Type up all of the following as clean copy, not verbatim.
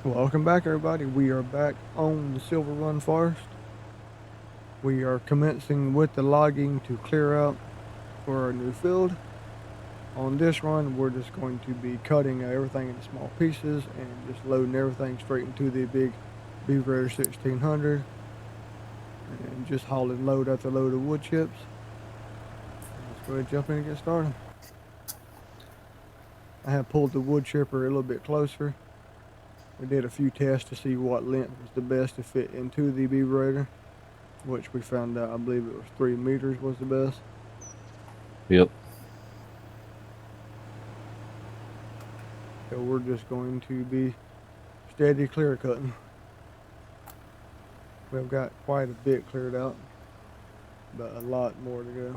Welcome back, everybody. We are back on the Silverrun Forest. We are commencing with the logging to clear out for our new field. On this run, we're just going to be cutting everything into small pieces and just loading everything straight into the big Beaverator 1600 and just hauling load after load of wood chips. Let's go ahead and jump in and get started. I have pulled the wood chipper a little bit closer. We did a few tests to see what length was the best to fit into the Beaverator, which we found out, I believe it was 3 meters was the best. Yep. So we're just going to be steady clear cutting. We've got quite a bit cleared out, but a lot more to go.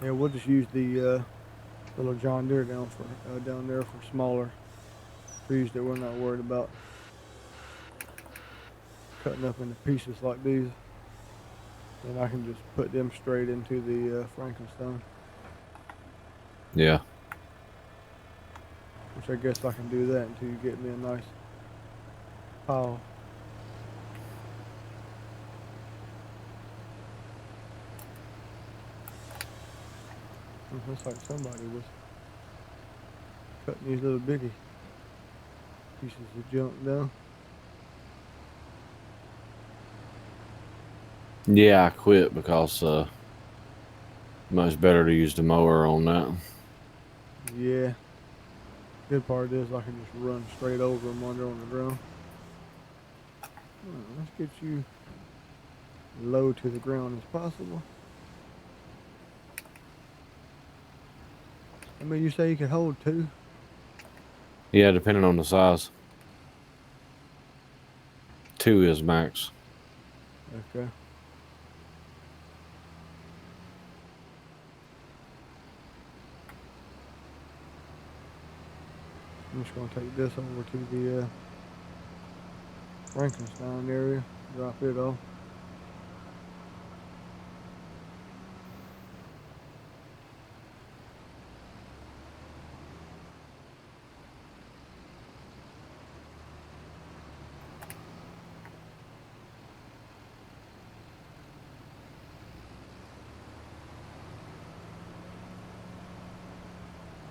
Yeah, we'll just use the little John Deere down there for smaller trees that we're not worried about cutting up into pieces like these. Then I can just put them straight into the Frankenstein. Yeah. Which I guess I can do that until you get me a nice pile. Looks like somebody was cutting these little bitty pieces of junk down. Yeah, I quit because much better to use the mower on that. Yeah. Good part is I can just run straight over them when they're on the ground. Let's get you low to the ground as possible. I mean, you say you can hold 2? Yeah, depending on the size. 2 is max. Okay. I'm just going to take this over to the Frankenstein area, drop it off.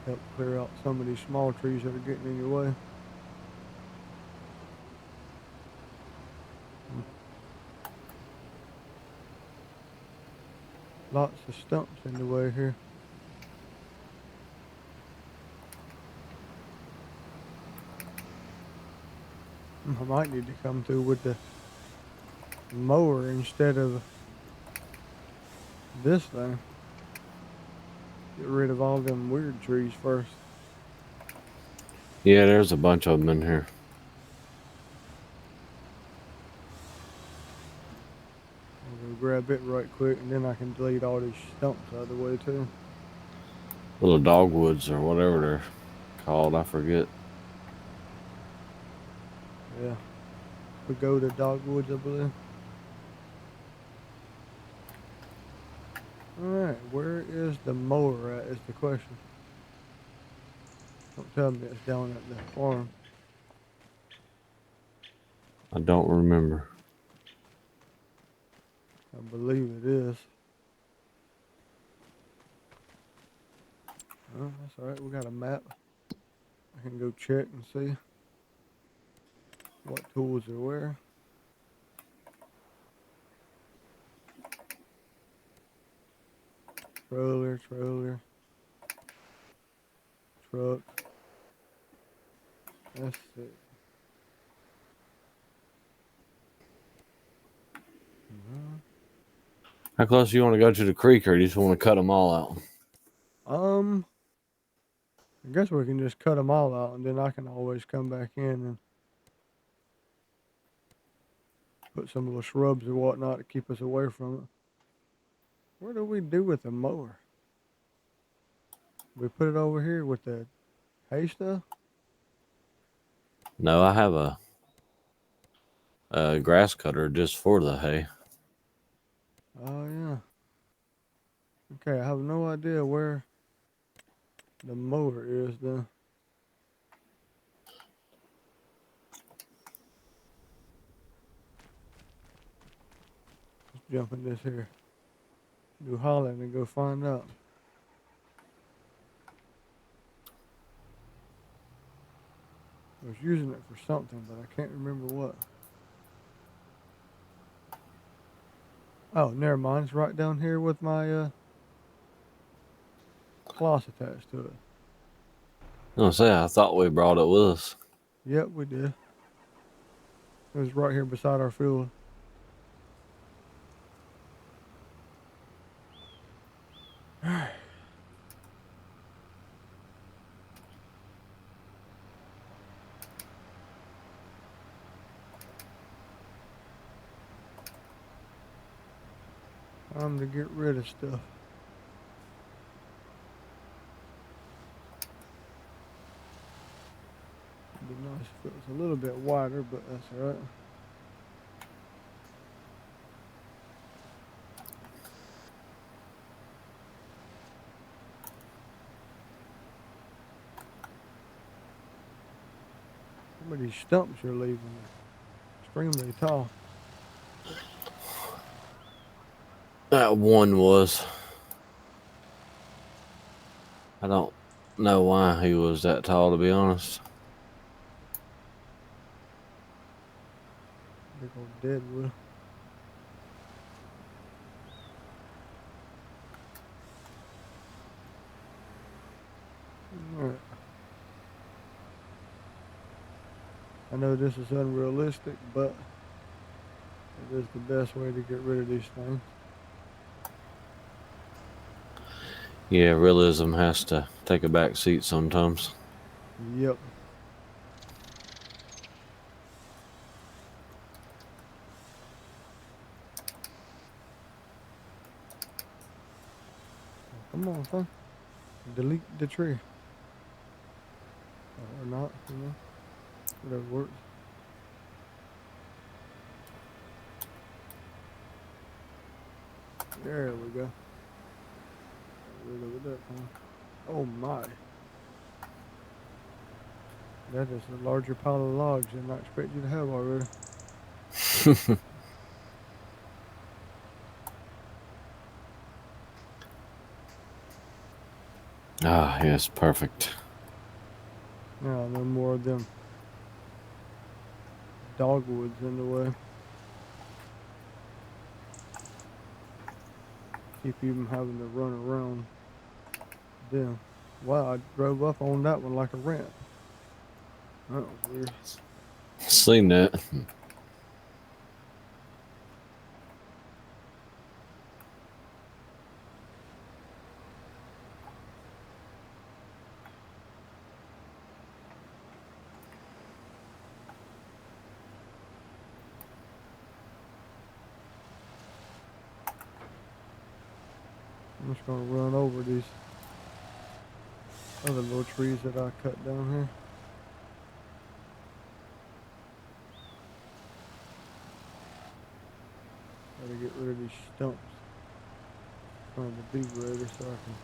Help clear out some of these small trees that are getting in your way. Lots of stumps in the way here. I might need to come through with the mower instead of this thing. Get rid of all them weird trees first. Yeah, there's a bunch of them in here. I'm gonna grab it right quick, and then I can delete all these stumps out of the way too. Little dogwoods or whatever they're called. I forget. Yeah. Pagoda dogwoods, I believe. Alright, where is the mower at is the question. Don't tell me it's down at the farm. I don't remember. I believe it is. Oh, that's alright, we got a map. I can go check and see what tools are where. Trailer, truck. That's it. How close do you want to go to the creek, or do you just want to cut them all out? I guess we can just cut them all out, and then I can always come back in and put some little shrubs or whatnot to keep us away from it. What do we do with the mower? We put it over here with the hay stuff? No, I have a grass cutter just for the hay. Oh, yeah. Okay, I have no idea where The mower is done. Let's jump in this here. Do Holland and go find out. I was using it for something, but I can't remember what. Oh, never mind. It's right down here with my cloth attached to it. I thought we brought it with us. Yep, we did. It was right here beside our field. Time to get rid of stuff. It'd be nice if it was a little bit wider, but that's alright. Some of these stumps you're leaving are extremely tall. That one was. I don't know why he was that tall, to be honest. Big old deadwood. Alright. I know this is unrealistic, but it is the best way to get rid of these things. Yeah, realism has to take a back seat sometimes. Yep. Come on, son. Delete the tree. Or not, you know. Whatever works. There we go. Got rid of it that time. Oh my. That is a larger pile of logs than I expect you to have already. Ah, yes, perfect. Now, no more of them dogwoods in the way. Keep you from having to run around them. Wow, I drove up on that one like a ramp. That was weird. Seen that. I'm just gonna run over these other little trees that I cut down here. Gotta get rid of these stumps from the Beaverator so I can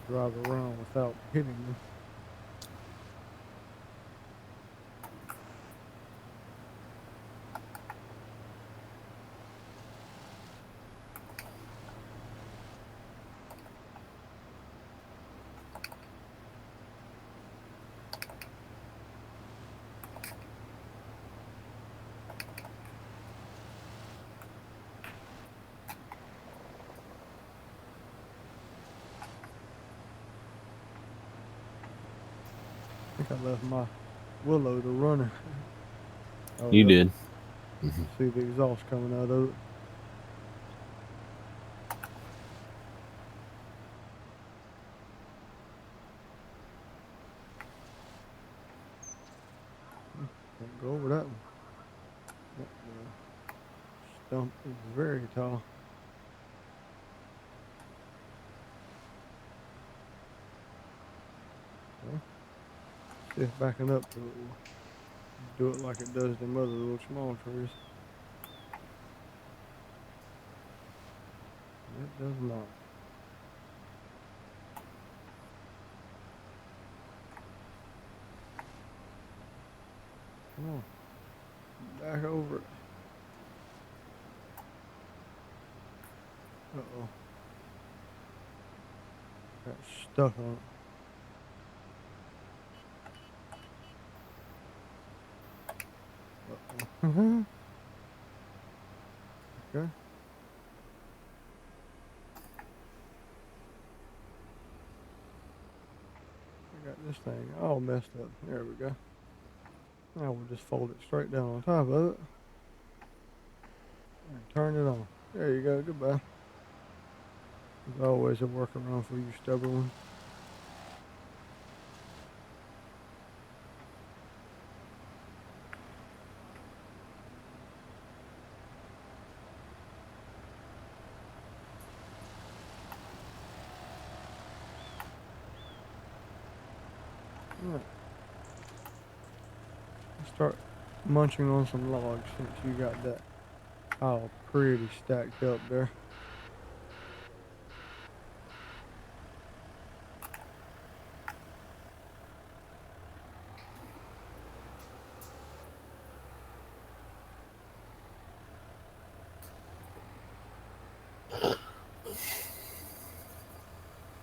drive around without hitting them. I think I left my willow to running. Oh, You look. did. See the exhaust coming out of it. Can't go over that one. That stump is very tall. Well, see if backing up to it will do it like it does them other little small trees. It does not. Uh-oh. Got stuck on it. Uh-oh. Okay. I got this thing all messed up. There we go. Now we'll just fold it straight down on top of it. And turn it on. There you go. Goodbye. There's always a workaround for you stubborn ones. Alright. Let's start munching on some logs since you got that all pretty stacked up there.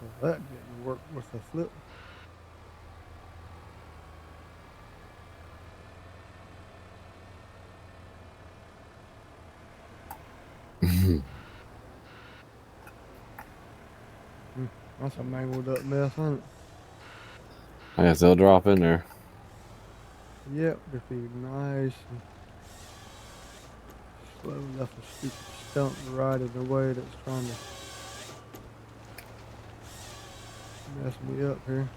Well, that didn't work with the flip. That's a mangled up mess, isn't it? I guess they'll drop in there. Yep, if he nice and slow, left a stupid stump right in the way that's trying to mess me up here.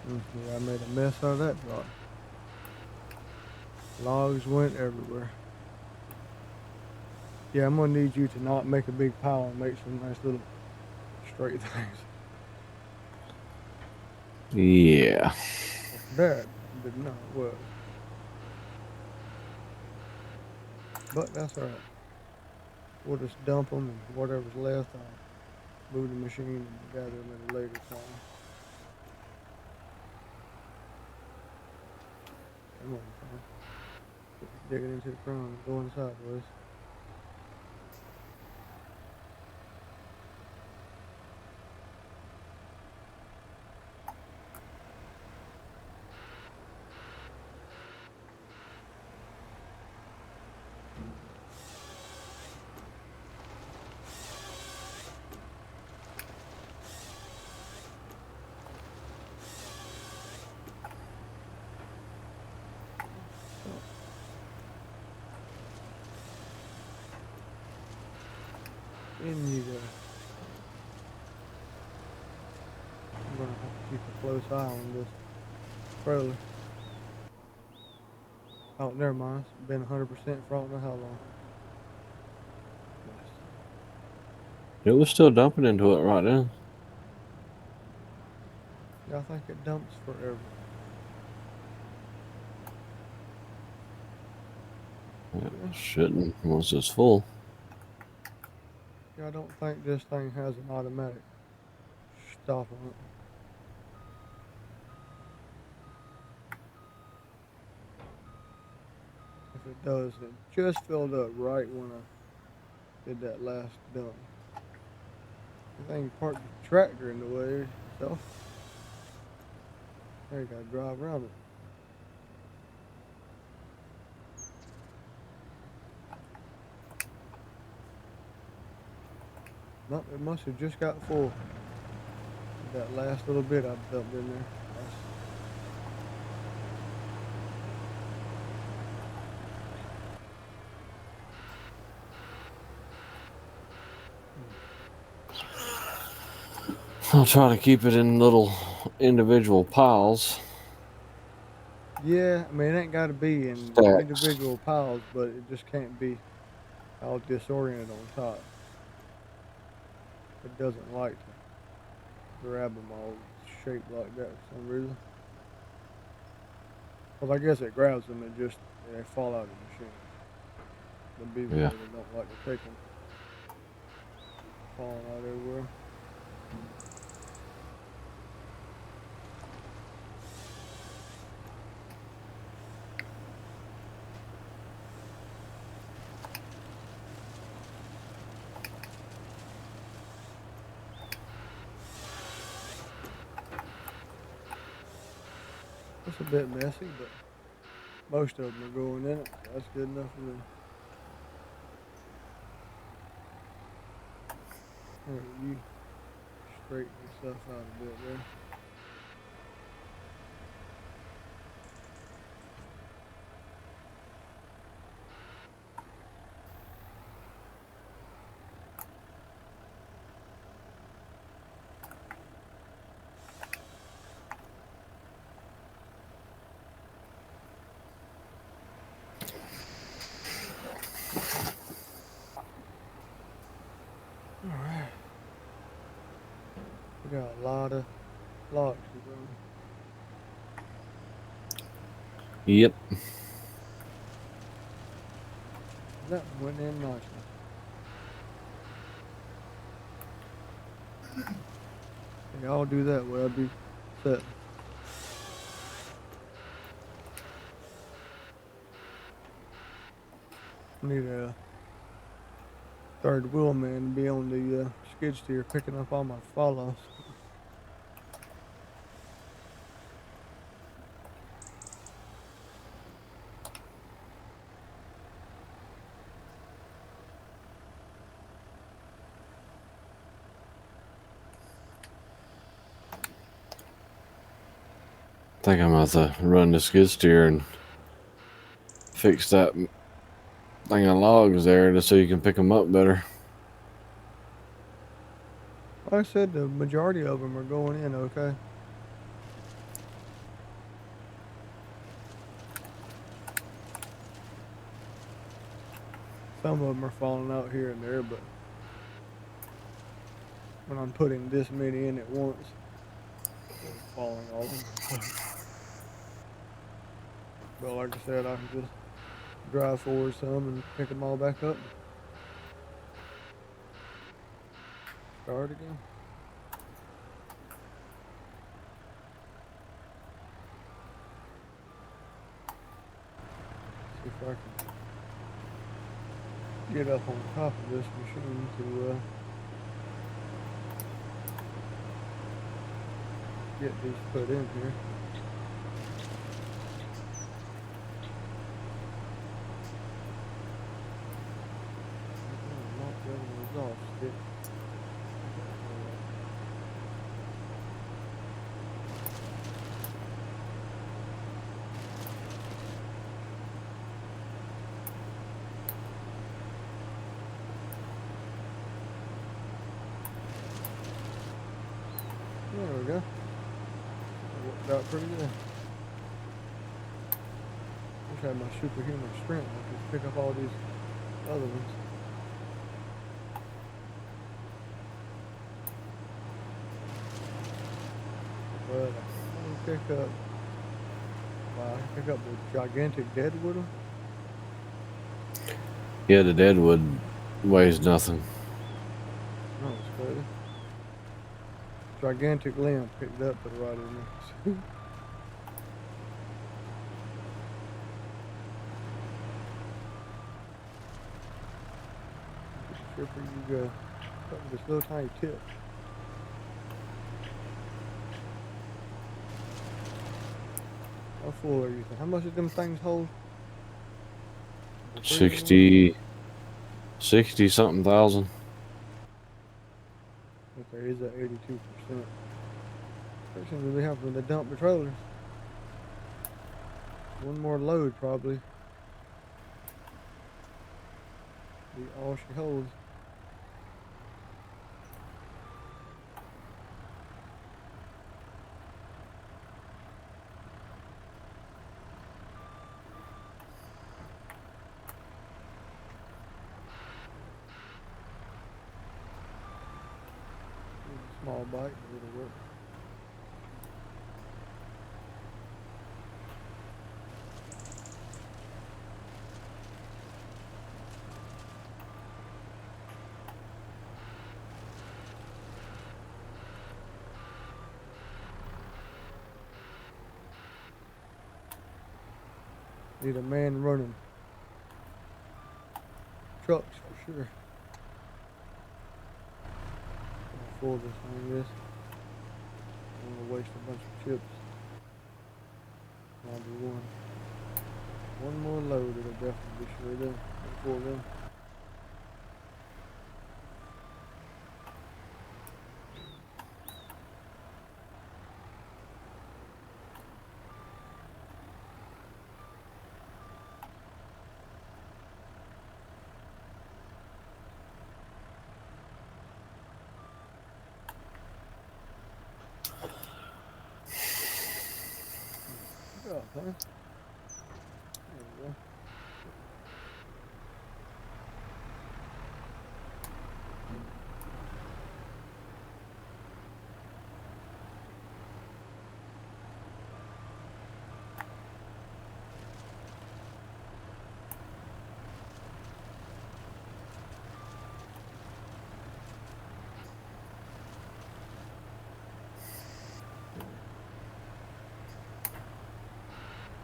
Yeah, I made a mess out of that drop. Logs went everywhere. Yeah, I'm gonna need you to not make a big pile and make some nice little straight things. Yeah. That did not work. But that's alright. We'll just dump them and whatever's left, I'll move the machine and gather them at a later time. Come on, son. Quit digging into the ground and going sideways. In you go. I'm gonna have to keep a close eye on this trailer. Oh, never mind. It's been 100% for I don't know how long. It was still dumping into it right now. Yeah, I think it dumps forever. It shouldn't once it's full. Yeah, I don't think this thing has an automatic stop on it. If it does, it just filled up right when I did that last dump. The thing parked the tractor in the way, so now you gotta drive around it. Nope, it must have just got full. That last little bit I dumped in there. I'll try to keep it in little individual piles. Yeah, I mean, it ain't got to be in Stacks. individual piles, but it just can't be all disoriented on top. It doesn't like to grab them all shaped like that for some reason. Well, I guess it grabs them and just they fall out of the machine. The Beaverator don't like to take them falling out everywhere. It's a bit messy, but most of them are going in it, so that's good enough for me. Alright, you straighten yourself out a bit there. Alright. We got a lot of logs to go. Yep. That went in nicely. Yeah, I'll do that way. I'll be set. Need a third wheel man to be on the skid steer picking up all my follows. I think I'm going to have to run the skid steer and fix that thing of logs there just so you can pick them up better. Like I said, the majority of them are going in okay. Some of them are falling out here and there, but when I'm putting this many in at once, they're falling all over the place. But like I said, I can just drive forward some and pick them all back up. Start again. See if I can get up on top of this machine to get these put in here. Not the other exhaust stick. There we go. That worked out pretty good. Wish I had my superhuman strength. I could pick up all these other ones. But I can pick up. Wow, I can pick up the gigantic deadwood. Yeah, the deadwood weighs nothing. No, it's crazy. Gigantic limb picked up, put it right in there. Chipper, you go. Cut with this little tiny tip. How full are you? How much did them things hold? 60 something thousand. Okay, he's at 82%. That shouldn't really happen when they dump the trailers. One more load probably. Be all she holds. Small bite, but it'll work. Need a man running trucks for sure. How full this thing is. I don't want to waste a bunch of chips. I'll do one more load. It'll definitely be sure then. Before then. Good job, huh? There we go.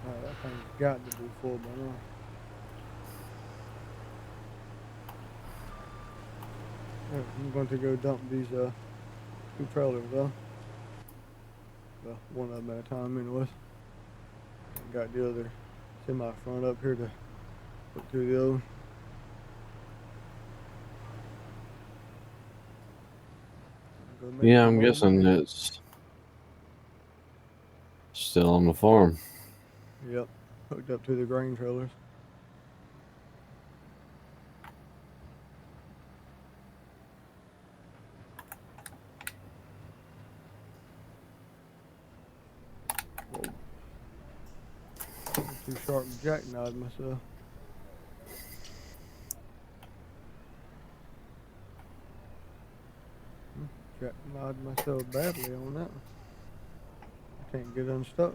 Alright, that thing's got to be full by now. Alright, I'm going to go dump these 2 trailers though. Well, one of them at a time anyways. Got the other semi front up here to put through the other. Yeah, I'm guessing it's still on the farm. Yep, hooked up to the grain trailers. Whoa. I'm too sharp to jackknife myself. Jackknifed myself badly on that one. I can't get unstuck.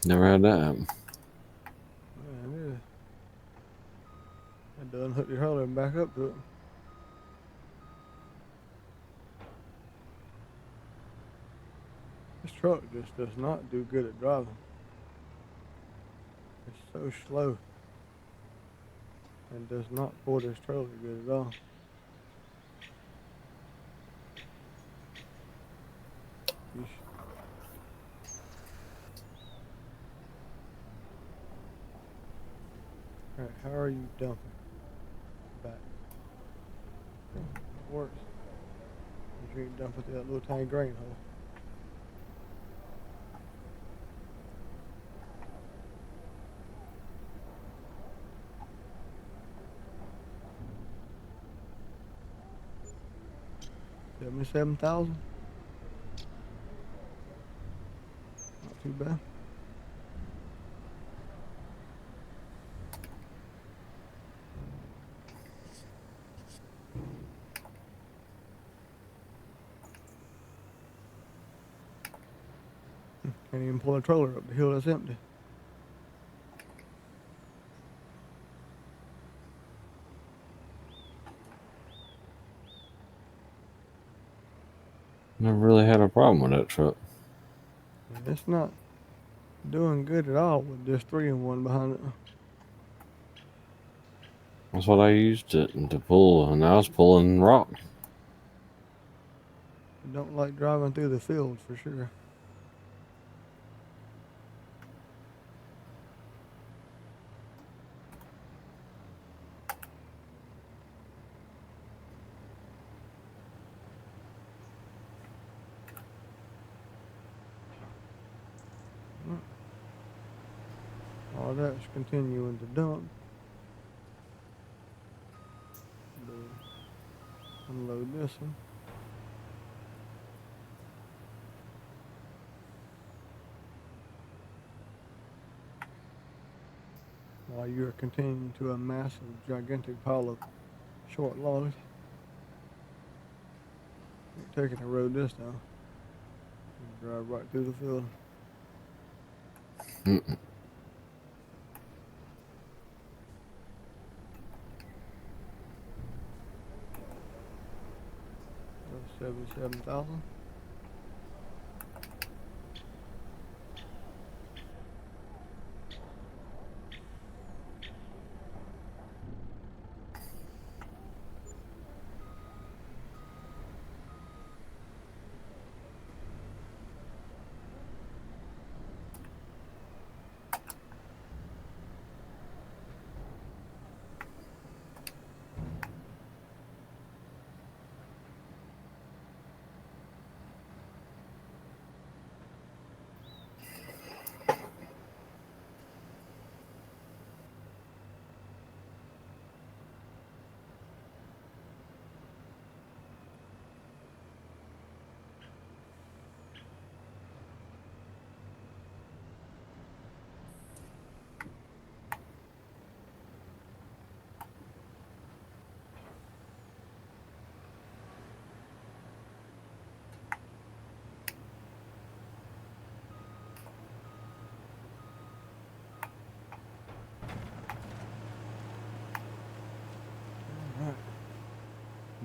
Never had that happen. Man, it is. I done hooked the trailer and back up to it. This truck just does not do good at driving. It's so slow and does not pull this trailer good at all. Yeesh. Alright, how are you dumping? Back. It works. You ain't dumping through that little tiny grain hole. $77,000. Not too bad. Can't even pull a trailer up the hill that's empty. Never really had a problem with that truck. Yeah, it's not doing good at all with this 3-in-1 behind it. That's what I used it to pull, and I was pulling rock. I don't like driving through the field for sure. All that's continuing to dump. Unload this one. While you're continuing to amass a gigantic pile of short logs. You're taking the road this time. You drive right through the field. Mm-mm. 77,000.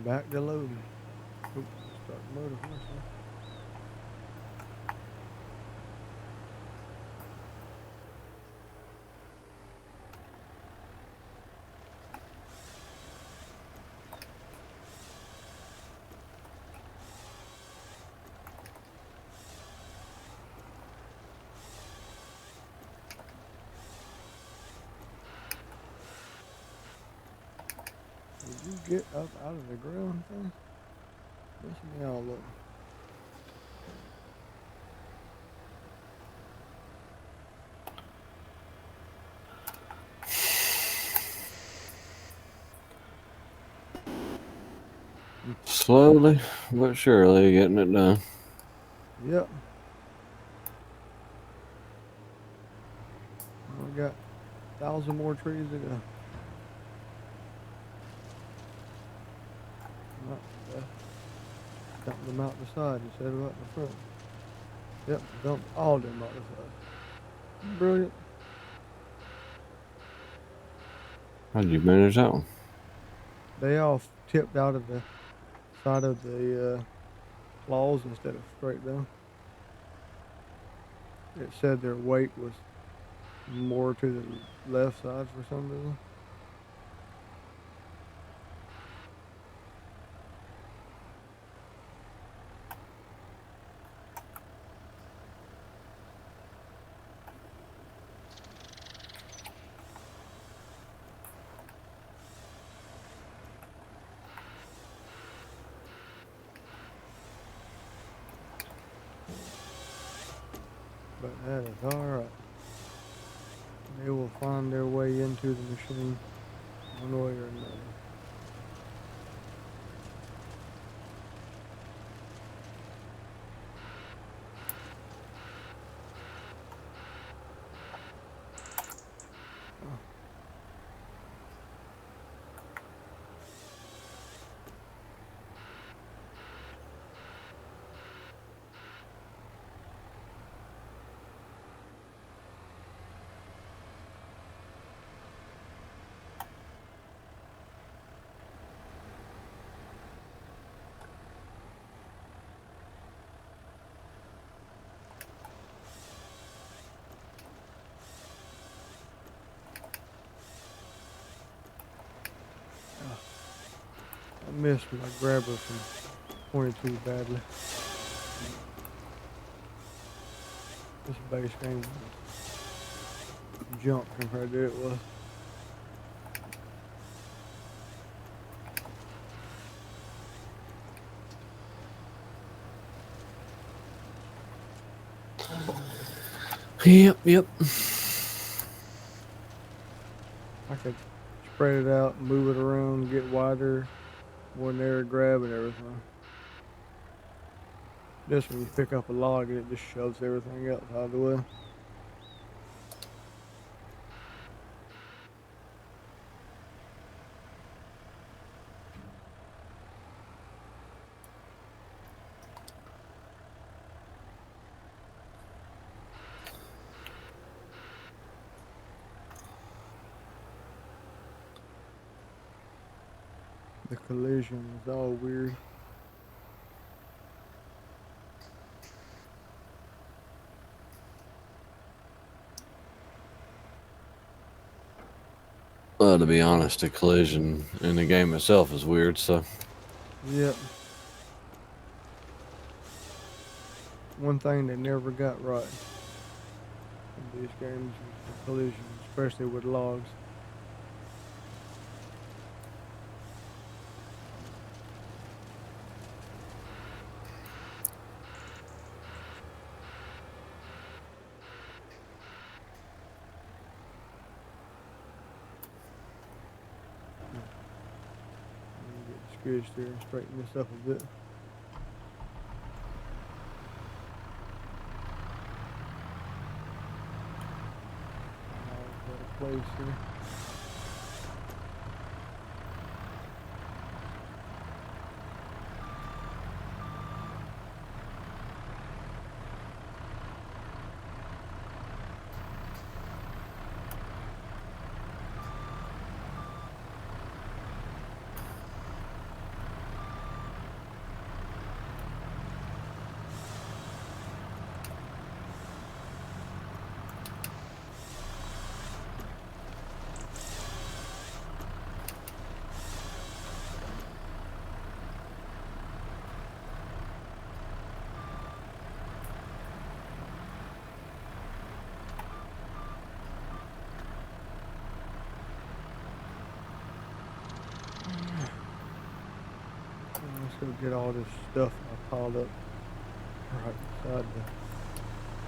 Back to loading. Oop, start the motor first. Huh? Did you get up out of the ground thing? Miss me all up. Slowly but surely getting it done. Yep. We got 1,000 more trees to go. Dump them out the side instead of out the front. Yep, dump all them out the side. Brilliant. How'd you manage that one? They all tipped out of the side of the claws instead of straight down. It said their weight was more to the left side for some reason. But that is alright. They will find their way into the machine one way or another. I missed my grabber from 22 badly. This base game jump compared to it was. Yep. I could spread it out, move it around, get wider, more narrow grab and everything. This when you pick up a log and it just shoves everything else out of the way. The collision is all weird. Well, to be honest, the collision in the game itself is weird, so. Yep. One thing they never got right in these games is the collision, especially with logs. Get discouraged here and straighten this up a bit. Better place here. Let's go get all this stuff I piled up right beside the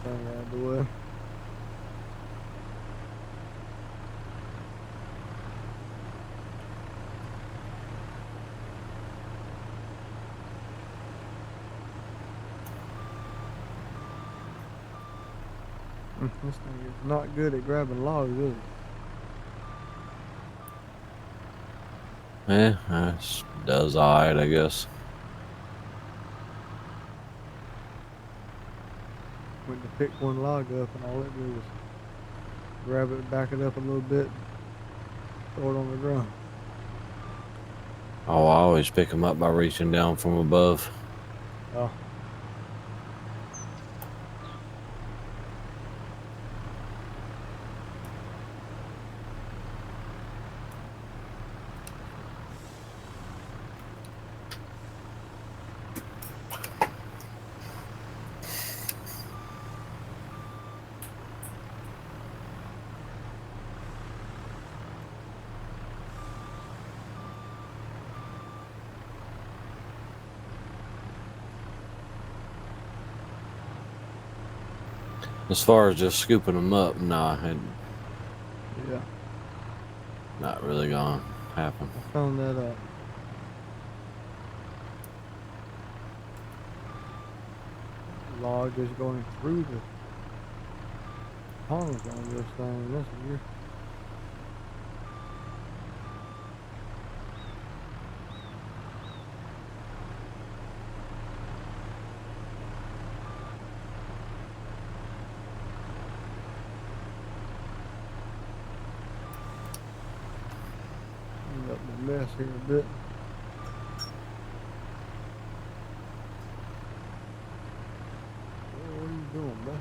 thing out of the way. This thing is not good at grabbing logs, is it? Yeah, it does alright, I guess. Went to pick one log up and all it did was grab it, back it up a little bit, and throw it on the ground. Oh, I always pick them up by reaching down from above. Oh. As far as just scooping them up, nah, Yeah. not really gonna happen. I found that log is going through the tunnels on this thing. That's weird. Clean up my mess here a bit. What are you doing, bro?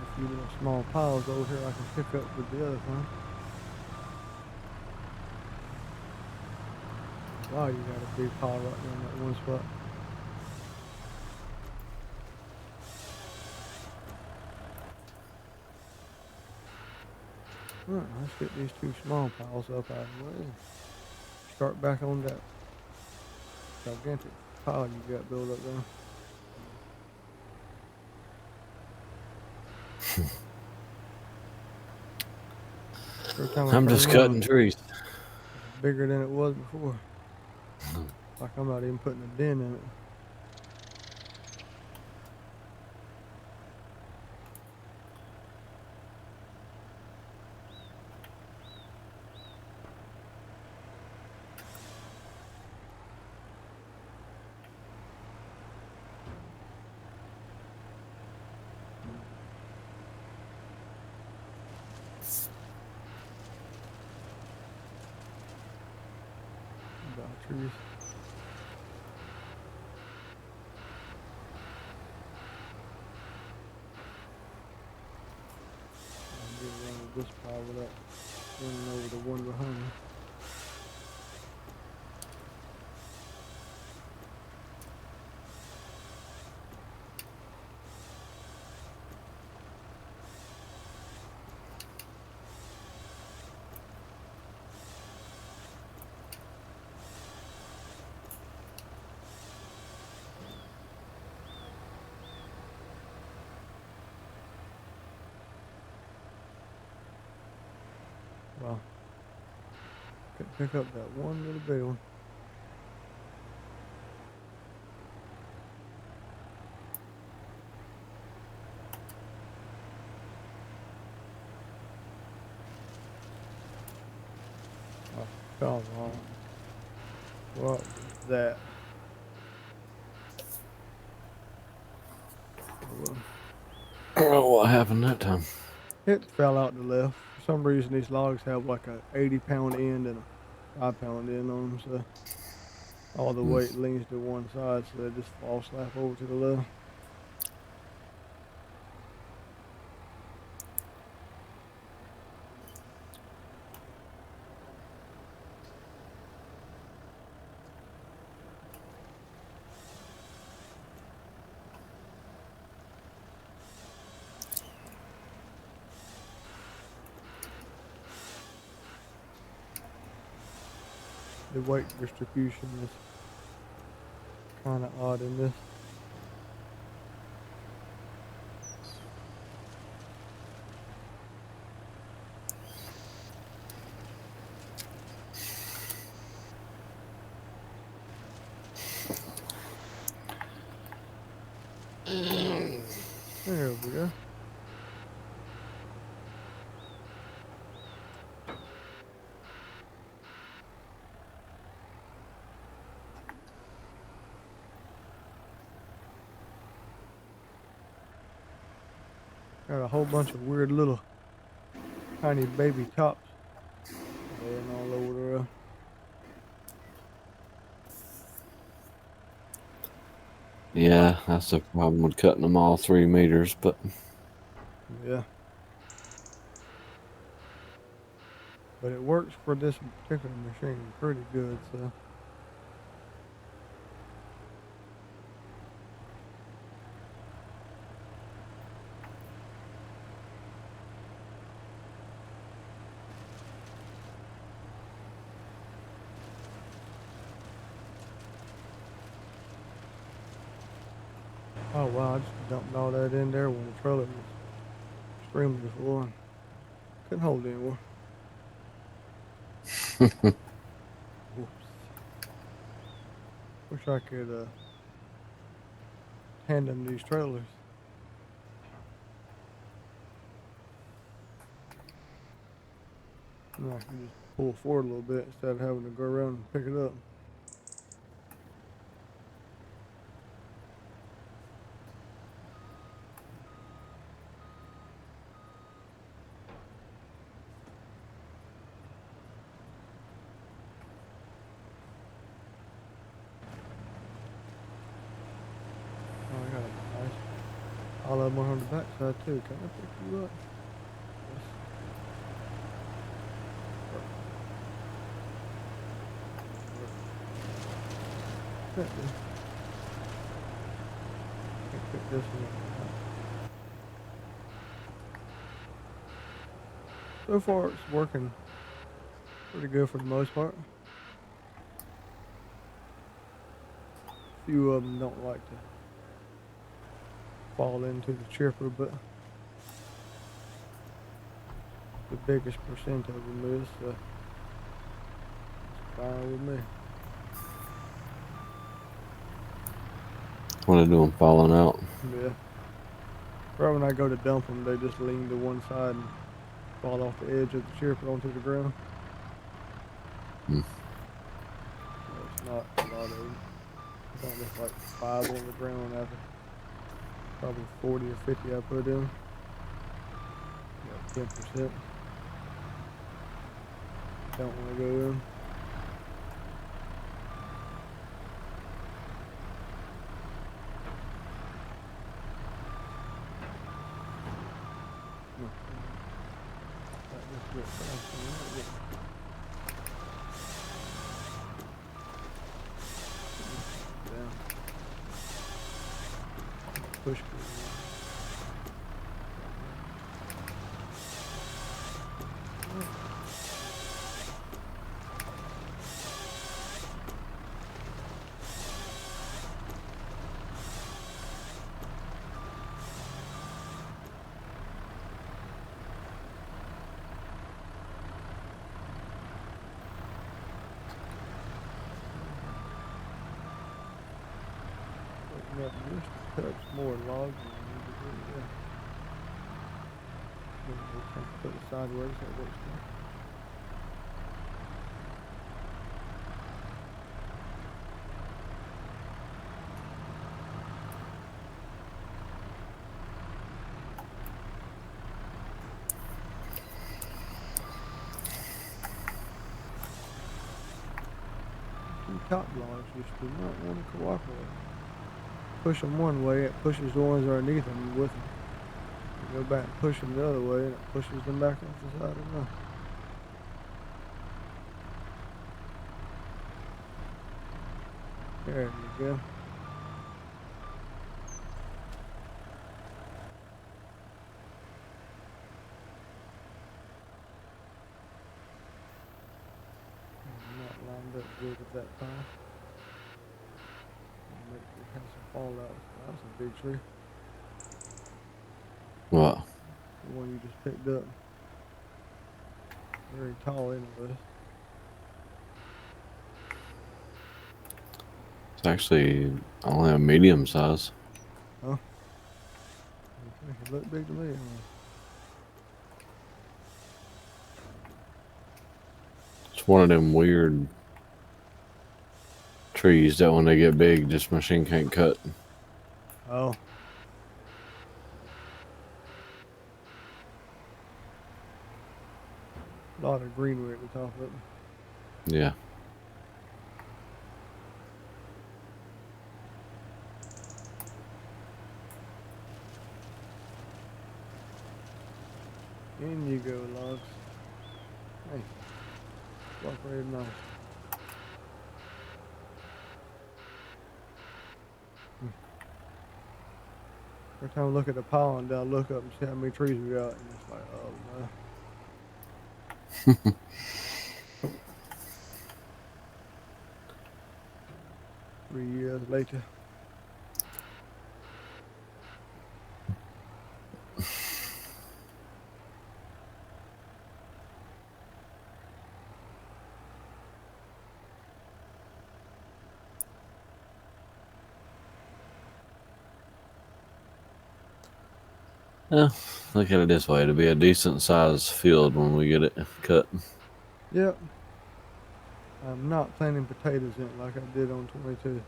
A few little small piles over here I can pick up with the other one. Wow, you got a big pile right there in that one spot. Alright, let's get these two small piles up out of the way. Start back on that gigantic pile you got built up there. Every time I I'm turn just around, cutting trees. it's bigger than it was before. Like I'm not even putting a dent in it. About trees. I'll get around with this pile without running over the one behind me. Wow. Couldn't pick up that one little big one. Oh, come on. What was that? Well, I don't know what happened that time. it fell out to the left. For some reason, these logs have like a 80-pound end and a 5-pound end on them, so all the weight leans to one side, so they just fall slap over to the left. the weight distribution is kind of odd in this. There we go. Got a whole bunch of weird little tiny baby tops laying all over the road. Yeah, that's the problem with cutting them all 3 meters, but Yeah. But it works for this particular machine pretty good, so. Oh wow, I just dumped all that in there when the trailer was extremely full and couldn't hold it anymore. Whoops. Wish I could tandem these trailers. And I can just pull forward a little bit instead of having to go around and pick it up. Oh, I got a nice. All of them are on the backside too. Can I pick you up? Yes. Perfect. Can't pick this one up. So far, it's working pretty good for the most part. A few of them don't like to fall into the chipper, but the biggest percent of them is, so it's fine with me. what are they doing, falling out? Yeah. Right when I go to dump them, they just lean to one side and fall off the edge of the chipper onto the ground. Hmm. No, it's not a lot of them. I think there's like 5 on the ground out of probably 40 or 50 I put in. About 10%. Don't want to go in. No. That just went fast on that, didn't it? Down. Push me. Up just a touch more logs than I need to do. Yeah. We'll kind of put it sideways. That works good. Some top logs just do not want to cooperate. Push them one way, it pushes the ones underneath them with them. You go back and push them the other way, and it pushes them back off the side of them. There you go. Not lined up good that time. Make sure it has some fallout. That was a big tree. What? The one you just picked up. Very tall anyways. It's actually only a medium size. Huh? Okay, it looked big to me. It's one of them weird trees that when they get big, this machine can't cut. Oh. A lot of greenery at the top of it. Yeah. In you go, logs. Hey. Very nice. Every time I look at the pond, I look up and see how many trees we got, and it's like, oh no. 3 years later. Yeah, look at it this way. It'll be a decent sized field when we get it cut. Yep. I'm not planting potatoes in it like I did on 22.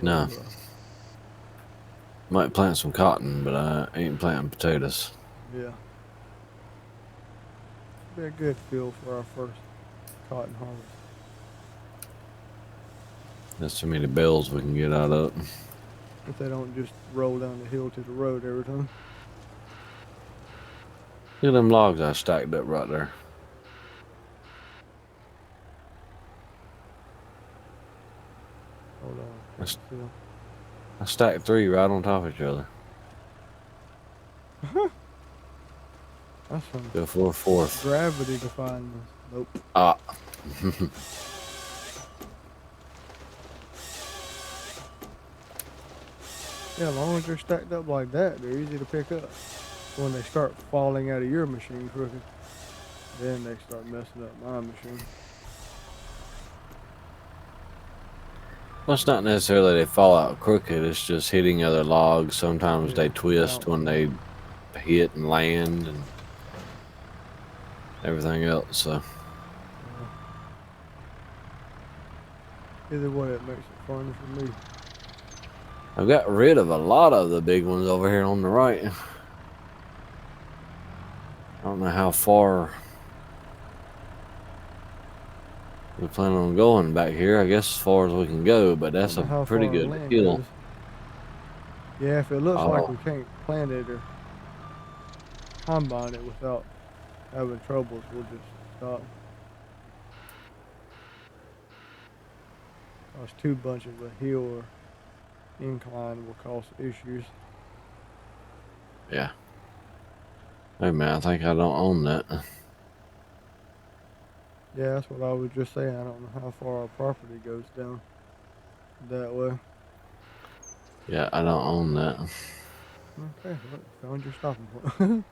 No. Might plant some cotton, but I ain't planting potatoes. Yeah. Be a good field for our first cotton harvest. That's too many bells we can get out of it. If they don't just roll down the hill to the road every time. Look at them logs I stacked up right there. Hold on. I stacked 3 right on top of each other. That's some Go for a 4th. gravity defying this. Nope. Ah. Yeah, as long as they're stacked up like that, they're easy to pick up. When they start falling out of your machine crooked, then they start messing up my machine. Well, it's not necessarily they fall out crooked. It's just hitting other logs. Sometimes Yeah, they twist when they hit and land and everything else. So either way, it makes it fun for me. I've got rid of a lot of the big ones over here on the right. I don't know how far we plan on going back here. I guess as far as we can go, but that's a pretty good hill. Goes. Yeah, if it looks like we can't plant it or combine it without having troubles, we'll just stop. Cause too much of a hill or incline will cause issues. Yeah. Hey man, I think I don't own that. Yeah, that's what I was just saying. I don't know how far our property goes down that way. Yeah, I don't own that. Okay, look, found your stopping point.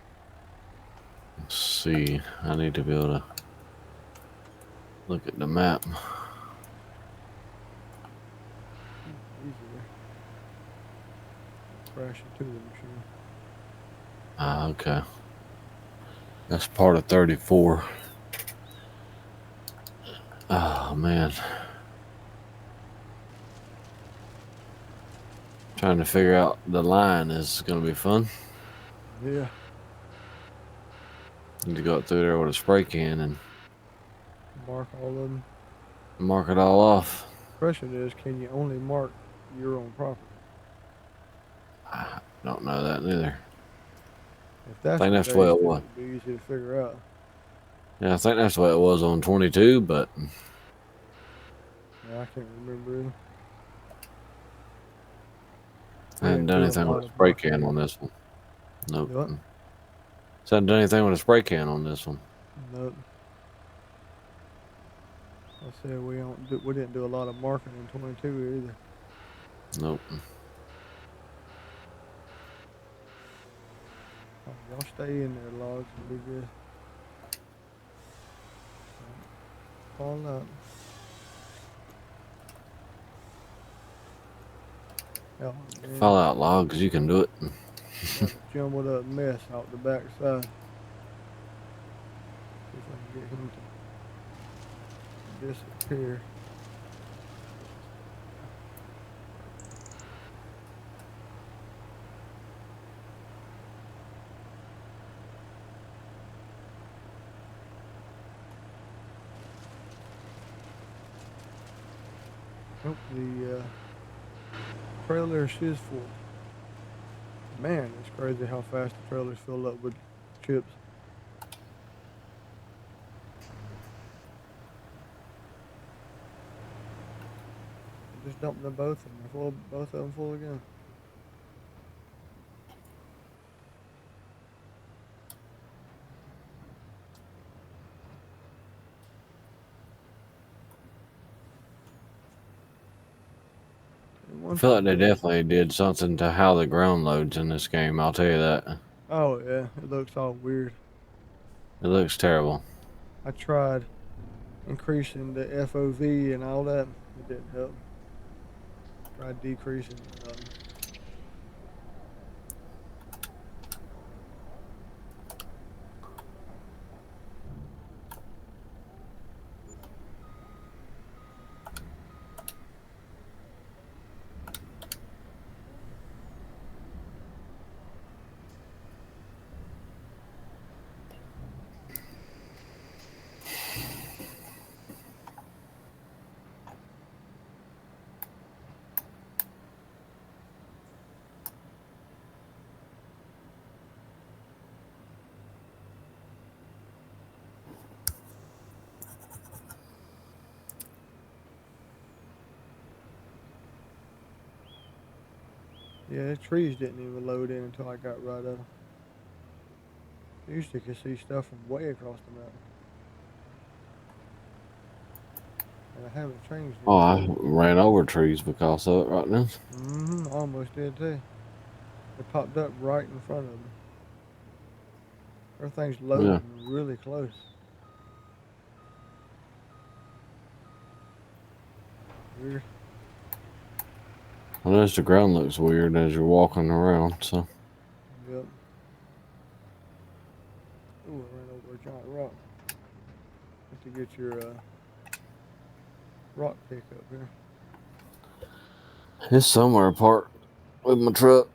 Let's see. I need to be able to look at the map. Easier. Crash into the machine. Ah, okay. That's part of 34. Oh man. Trying to figure out the line is going to be fun. Yeah. Need to go up through there with a spray can and Mark all of them. mark it all off. The question is, can you only mark your own property? I don't know that neither. If that's I think that's the way it was. It'd be easy to figure out. Yeah, I think that's the way it was on 22, but Yeah, I can't remember either. I hadn't done anything with a spray can on this one. Nope. What? So I hadn't done anything with a spray can on this one. Nope. I said we didn't do a lot of marking in 22 either. Nope. Oh, y'all stay in there, logs, and be good. Fall up. Oh man, Fallout logs, you can do it. got a jumbled up mess out the back side. See if I can get him to disappear. Nope, the trailers is full. Man, it's crazy how fast the trailers fill up with chips. Just dumping them both, and they're full, both of them full again. And I once feel we like they get, definitely did something to how the ground loads in this game. I'll tell you that. oh yeah, it looks all weird. It looks terrible. I tried increasing the FOV and all that. It didn't help. Tried decreasing it, nothing. Yeah, the trees didn't even load in until I got right up. Usually you can see stuff from way across the map. And I haven't changed Oh, I anything. ran over trees because of it right now. Mm-hmm, almost did too. It popped up right in front of me. Everything's Yeah. loading really close. Weird. Unless the ground looks weird as you're walking around, so. Yep. Ooh, I ran over a giant rock. Have to get your rock pick up here. It's somewhere apart with my truck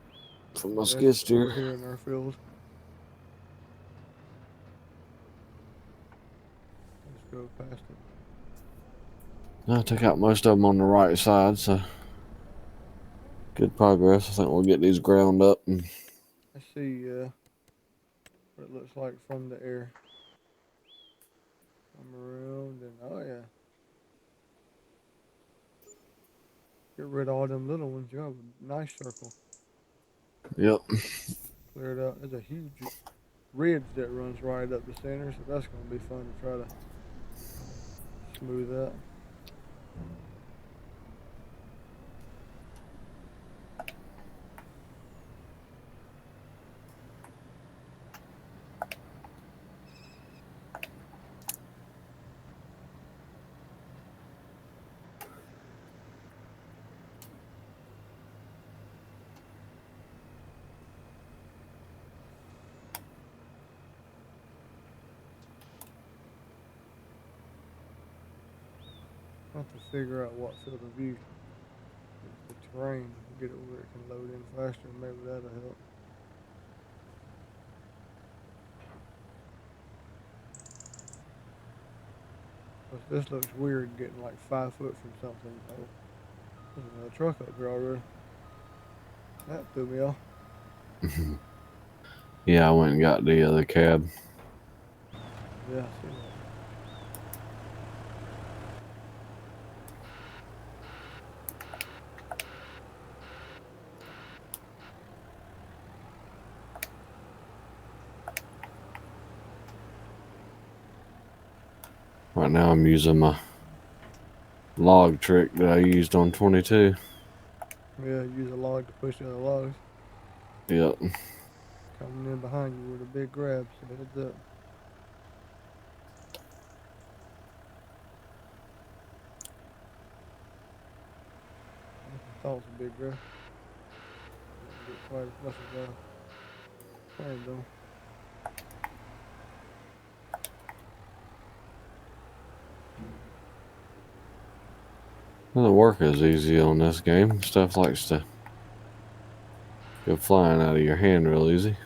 from my Yeah, it's skid over steer. here in our field. Let's go past it. I took out most of them on the right side, so good progress. I think we'll get these ground up and I see what it looks like from the air. Come around and oh yeah. Get rid of all them little ones. You have a nice circle. yep. Clear it out. There's a huge ridge that runs right up the center, so that's gonna be fun to try to smooth out. I have to figure out what field of view is the terrain. Get it where it can load in faster. Maybe that'll help. But this looks weird getting like 5 foot from something. Oh, there's another truck up here already. That threw me off. Yeah, I went and got the other cab. Yeah, I see that. Right now I'm using my log trick that I used on 22. Yeah, use a log to push the other logs. Yep. Coming in behind you with a big grab, so heads up. I thought it was a big grab. Didn't get quite as much as I planned though. Doesn't work as easy on this game. Stuff likes to go flying out of your hand real easy.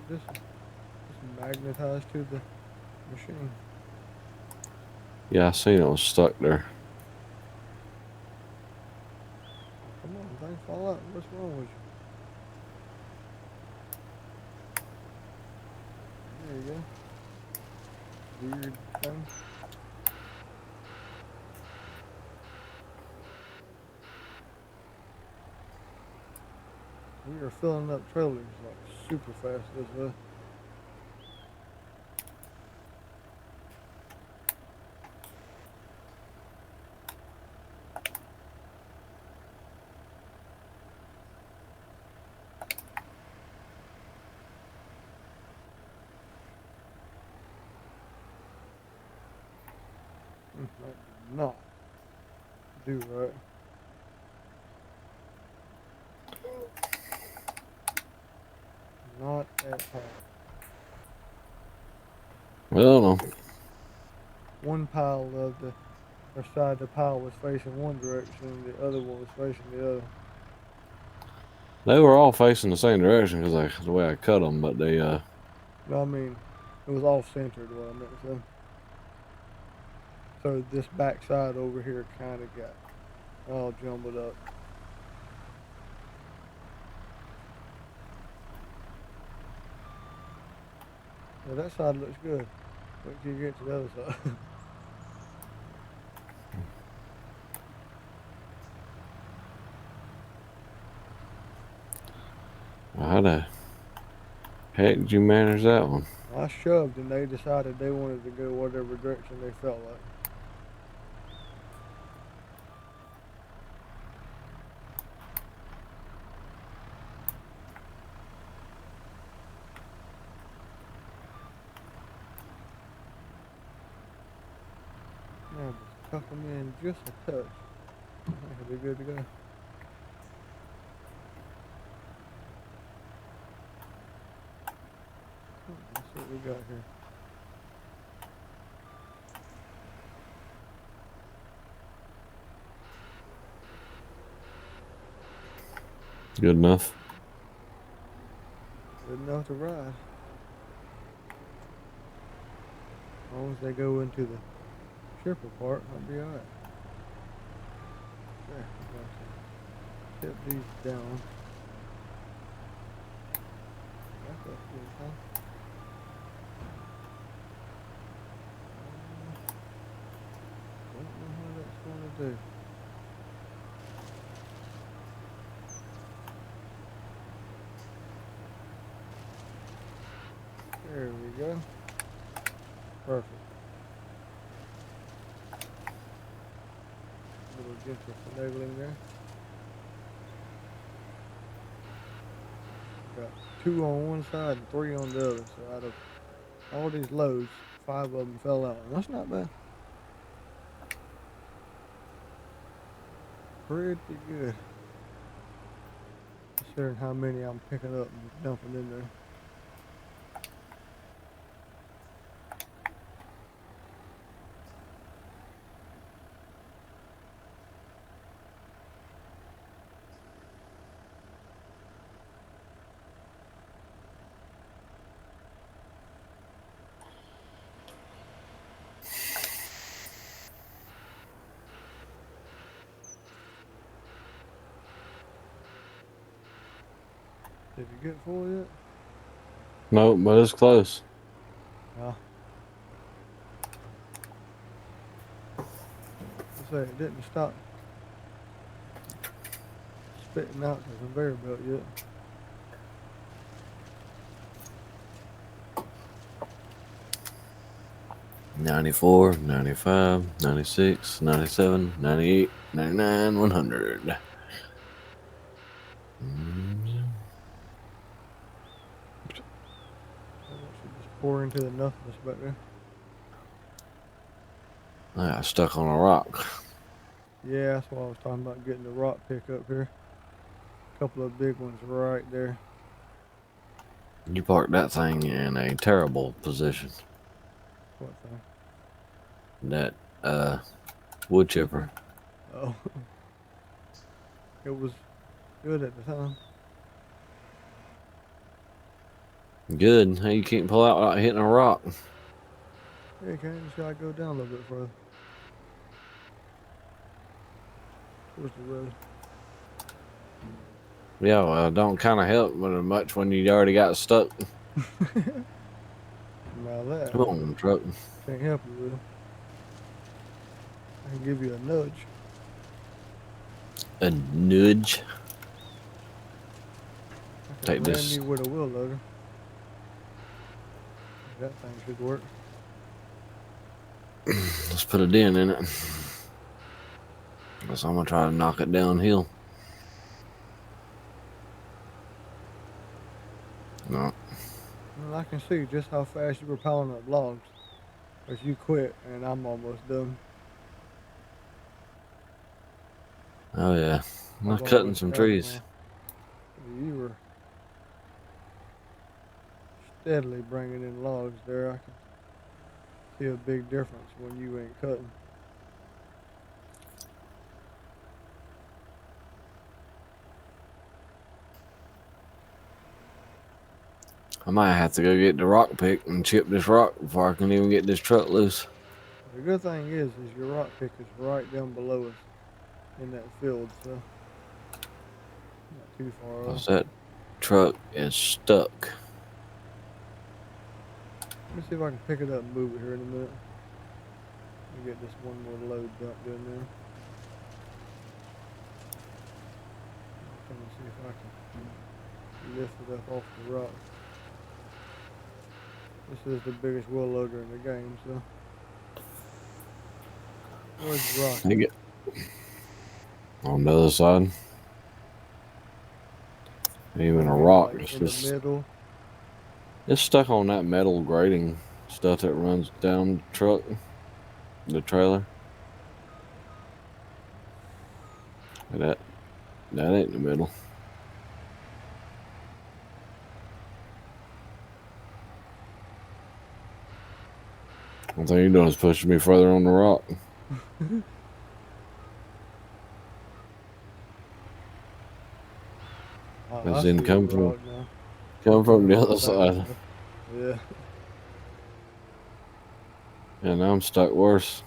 This is magnetized to the machine. Yeah, I seen it was stuck there. Come on, thing, fall out. What's wrong with you? There you go. Weird thing. We are filling up trailers like super fast this way. That did not do right. Not at all. Well, no. One pile of the or side of the pile was facing one direction, and the other one was facing the other. They were all facing the same direction because the way I cut them, but they No, I mean, it was off centered. What I meant to say. So this back side over here kind of got all jumbled up. Yeah, that side looks good. Wait till you get to the other side. how the heck did you manage that one? I shoved and they decided they wanted to go whatever direction they felt like. Now just tuck them in just a touch. I think it'll be good to go. Let's see what we got here. Good enough. Good enough to ride. As long as they go into the triple part, I'll be alright. There, we got to tip these down. That's good, huh? Don't know how that's going to do. There we go. Perfect. A little gentle finagling there. Got 2 on one side and 3 on the other. So out of all these loads, 5 of them fell out. And that's not bad. Pretty good. Considering how many I'm picking up and dumping in there. Did you get full yet? No, but it's close. Yeah. I say it didn't stop spitting out the conveyor belt yet. 94, 95, 96, 97, 98, 99, 100. That should just pour into the nothingness back there. I got stuck on a rock. Yeah, that's why I was talking about getting the rock pick up here. A couple of big ones right there. You parked that thing in a terrible position. What thing? That wood chipper. Oh. It was good at the time. Good. How you can't pull out without hitting a rock? Yeah, you can. Just gotta go down a little bit further. Towards the road. Yeah, well, don't kind of help much when you already got stuck. Now that Come on, truck. can't help you with. I can give you a nudge. A nudge. I can Take ram this. you with a wheel loader. That thing should work. Let's put a dent in it. Guess I'm gonna try to knock it downhill. No. Well, I can see just how fast you were piling up logs. Because you quit and I'm almost done. Oh yeah. I'm I've cutting almost some got them trees. all. You were steadily bringing in logs there. I can see a big difference when you ain't cutting. I might have to go get the rock pick and chip this rock before I can even get this truck loose. The good thing is your rock pick is right down below us in that field, so not too far off. Cause that truck is stuck. Let me see if I can pick it up and move it here in a minute. Let me get this one more load dumped in there. I'll come and see if I can lift it up off the rock. This is the biggest wheel loader in the game, so. Where's the rock? Take it. On the other side. Even a rock. Like It's in the just middle. it's stuck on that metal grating stuff that runs down the truck, the trailer. That ain't the middle. One thing you're doing is pushing me further on the rock. I As see in the come rock now. from the Coming other from back side. there. Yeah. And now I'm stuck worse.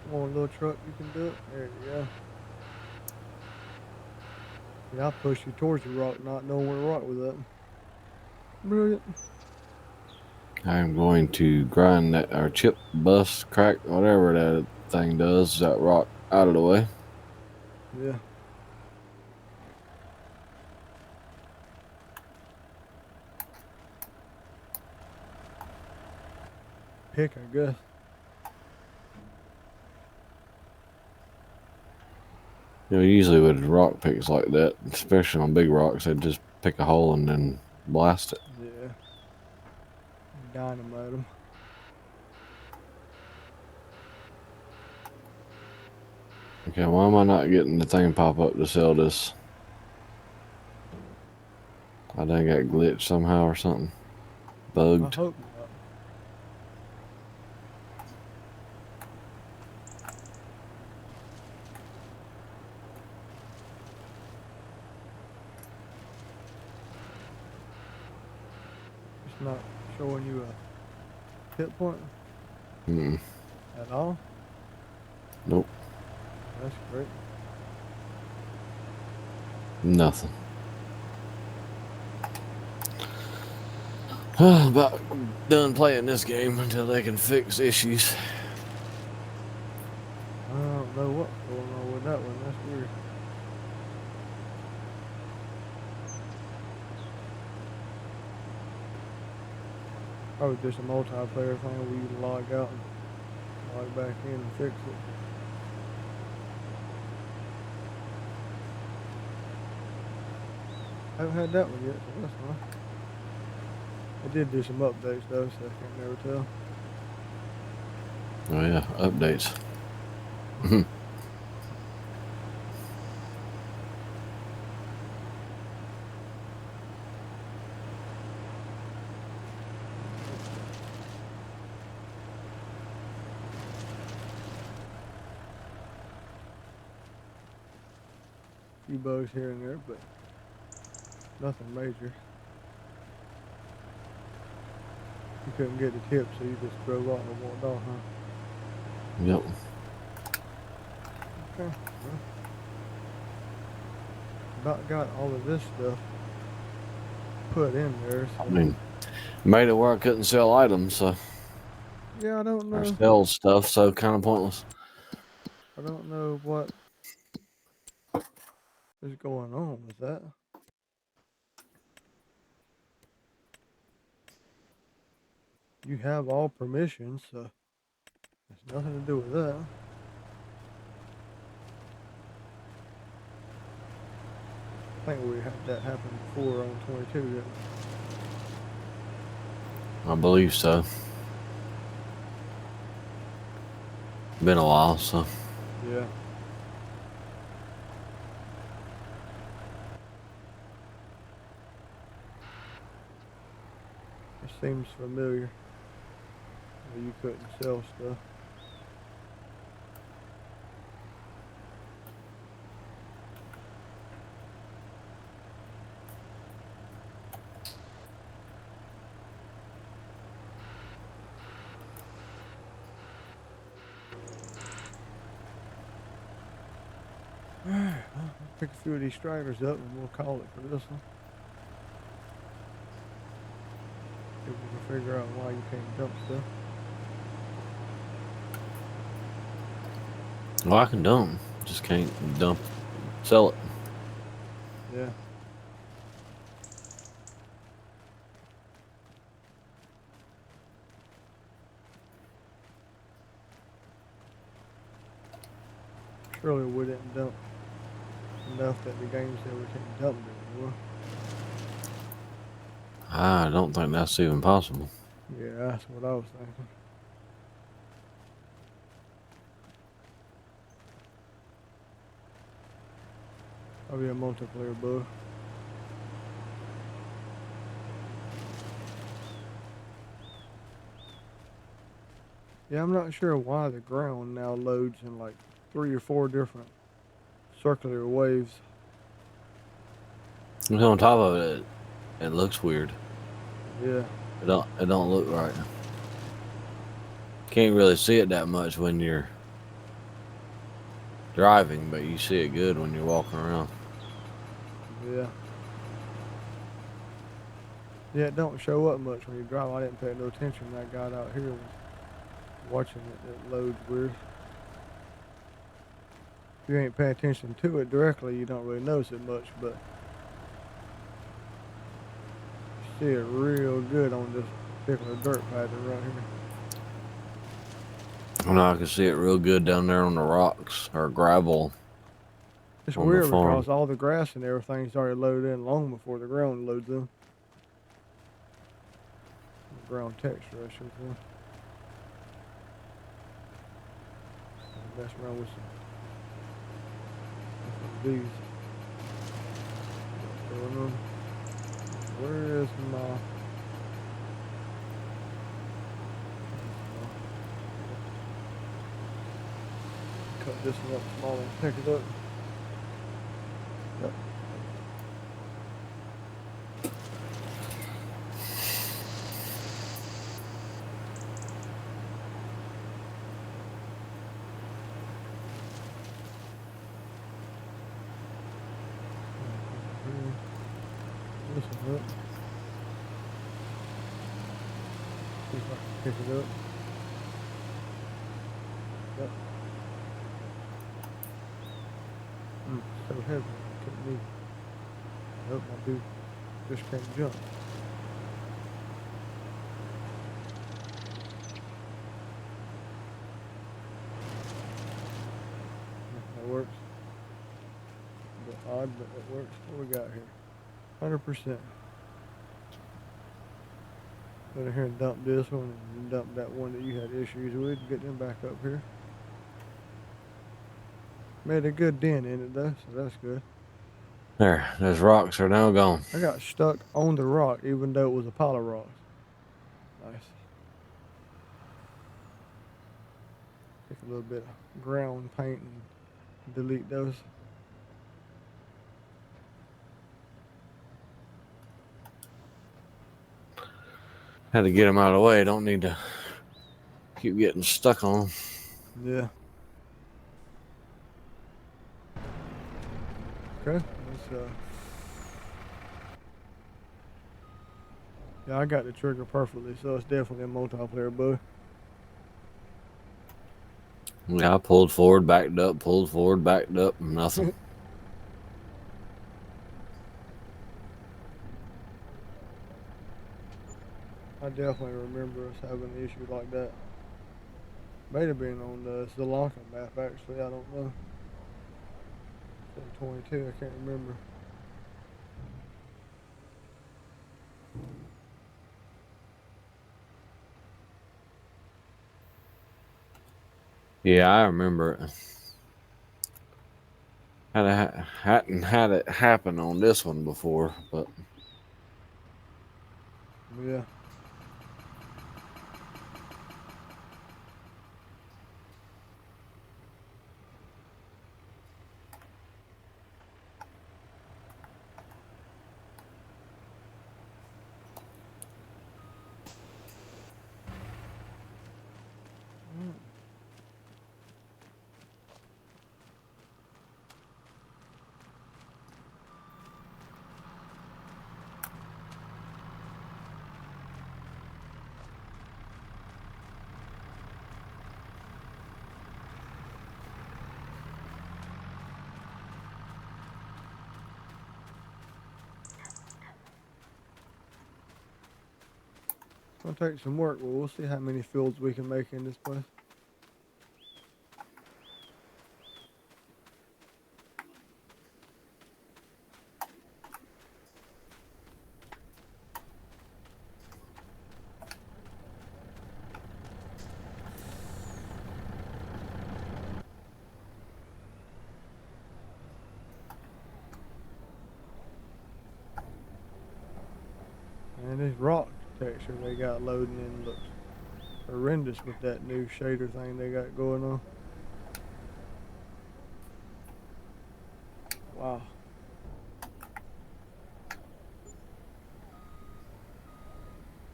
Come on, little truck, you can do it. There you go. Yeah, I pushed you towards the rock, not knowing where the rock was at. Brilliant. I'm going to grind that or chip, bust, crack, whatever that thing does, that rock out of the way. Yeah. Pick, I guess. You know, usually with rock picks like that, especially on big rocks, they just pick a hole and then blast it. Yeah. Dynamite them. Okay, why am I not getting the thing pop up to sell this? I done got glitched somehow or something. I Bugged. hope not. It's not showing you a hit point Mm-mm. at all. Nope. That's great. Nothing. About done playing this game until they can fix issues. I don't know what's going on with that one. That's weird. Probably just a multiplayer thing where you can log out and log back in and fix it. I haven't had that one yet, so that's nice. I did do some updates though, so I can't never tell. Oh yeah, updates. A few bugs here and there, but nothing major. You couldn't get the tip, so you just drove off and walked off, huh? Yep. Okay. Well, about got all of this stuff put in there. So. I mean, made it where I couldn't sell items, so Yeah, I don't or know. sell stuff, so kind of pointless. I don't know what is going on with that. You have all permissions, so there's nothing to do with that. I think we had that happen before on 22, didn't we? I believe so. Been a while, so. Yeah. It seems familiar. Where you couldn't sell stuff. Alright, well, I'll pick a few of these striders up and we'll call it for this one. See if we can figure out why you can't dump stuff. Well, I can dump. Just can't dump. Sell it. Yeah. Surely we didn't dump enough that the game said we can't dump it anymore. I don't think that's even possible. Yeah, that's what I was thinking. Probably a multiplayer bug. Yeah, I'm not sure why the ground now loads in like 3 or 4 different circular waves. And on top of it, it looks weird. Yeah. It don't look right. Can't really see it that much when you're driving, but you see it good when you're walking around. Yeah. Yeah, it don't show up much when you drive. I didn't pay no attention. That guy out here was watching it. It loads weird. If you ain't paying attention to it directly, you don't really notice it much, but you see it real good on this particular dirt pattern right here. And I can see it real good down there on the rocks or gravel. It's On the weird farm. because all the grass and everything started loading in long before the ground loads in. The ground texture, I should say. Mess around with some bees. What's going on? Where is my... Cut this one up smaller and pick it up. Yep. This one up. See if I can pick it up. Yep. So heavy, I couldn't move. Nope, my dude just can't jump. Oh, I bet it works. What we got here? 100%. Go in here and dump this one and dump that one that you had issues with. Get them back up here. Made a good dent in it though, so that's good. There, those rocks are now gone. I got stuck on the rock even though it was a pile of rocks. Nice. Take a little bit of ground paint and delete those. Had to get them out of the way. Don't need to keep getting stuck on them. Yeah. Okay. Yeah, I got the trigger perfectly, so it's definitely a multiplayer bug. Yeah, I pulled forward, backed up, nothing. I definitely remember us having an issue like that. May have been on the Sri Lankan map, actually. I don't know. It's in 22, I can't remember. Yeah, I remember it. Hadn't had it happen on this one before, but Yeah. It's gonna take some work, but we'll see how many fields we can make in this place. And this rock texture they got loading in looks horrendous with that new shader thing they got going on. Wow.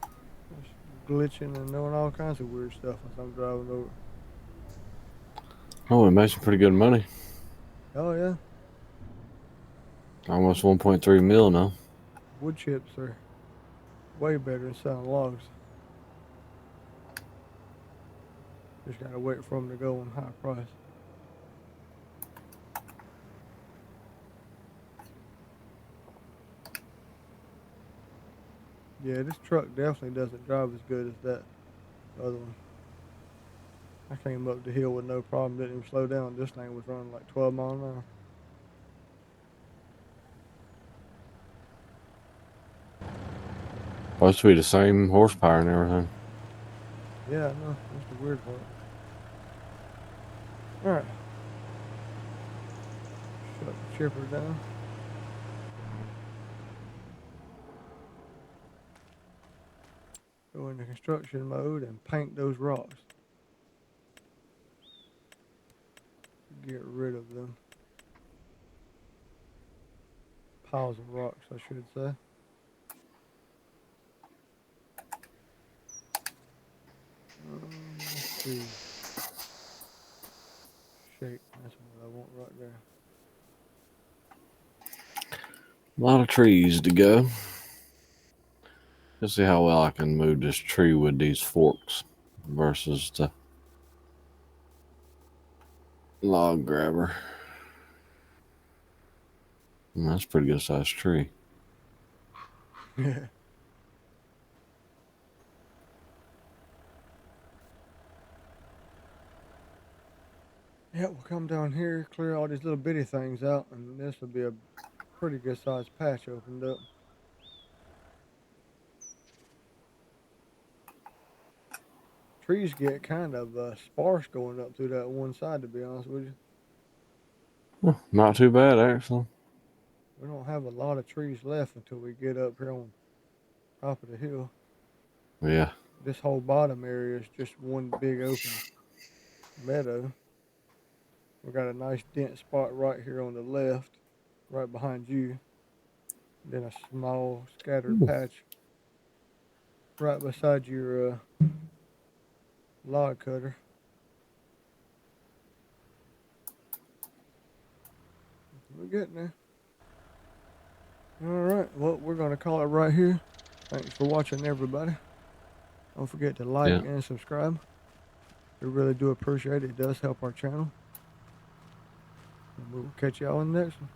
It's glitching and doing all kinds of weird stuff as I'm driving over. oh, we made some pretty good money. Oh yeah. Almost 1.3 mil now. Wood chips are way better than selling logs. Just gotta wait for them to go on high price. Yeah, this truck definitely doesn't drive as good as that other one. I came up the hill with no problem, didn't even slow down. This thing was running like 12 miles an hour. Supposed to be the same horsepower and everything. Yeah, I know. That's the weird part. Alright. Shut the chipper down. Go into construction mode and paint those rocks. Get rid of them. Piles of rocks, I should say. Let's see. Shape. That's what I want right there. A lot of trees to go. Let's see how well I can move this tree with these forks versus the log grabber. That's a pretty good sized tree. Yeah. Yeah, we'll come down here, clear all these little bitty things out, and this will be a pretty good sized patch opened up. Trees get kind of sparse going up through that one side, to be honest with you. Not too bad, actually. We don't have a lot of trees left until we get up here on top of the hill. Yeah. This whole bottom area is just one big open meadow. We got a nice dense spot right here on the left, right behind you. Then a small scattered Ooh. patch right beside your log cutter. We're getting there. All right. Well, we're going to call it right here. Thanks for watching, everybody. Don't forget to like Yeah. and subscribe. We really do appreciate it. It does help our channel. And we'll catch y'all in the next one.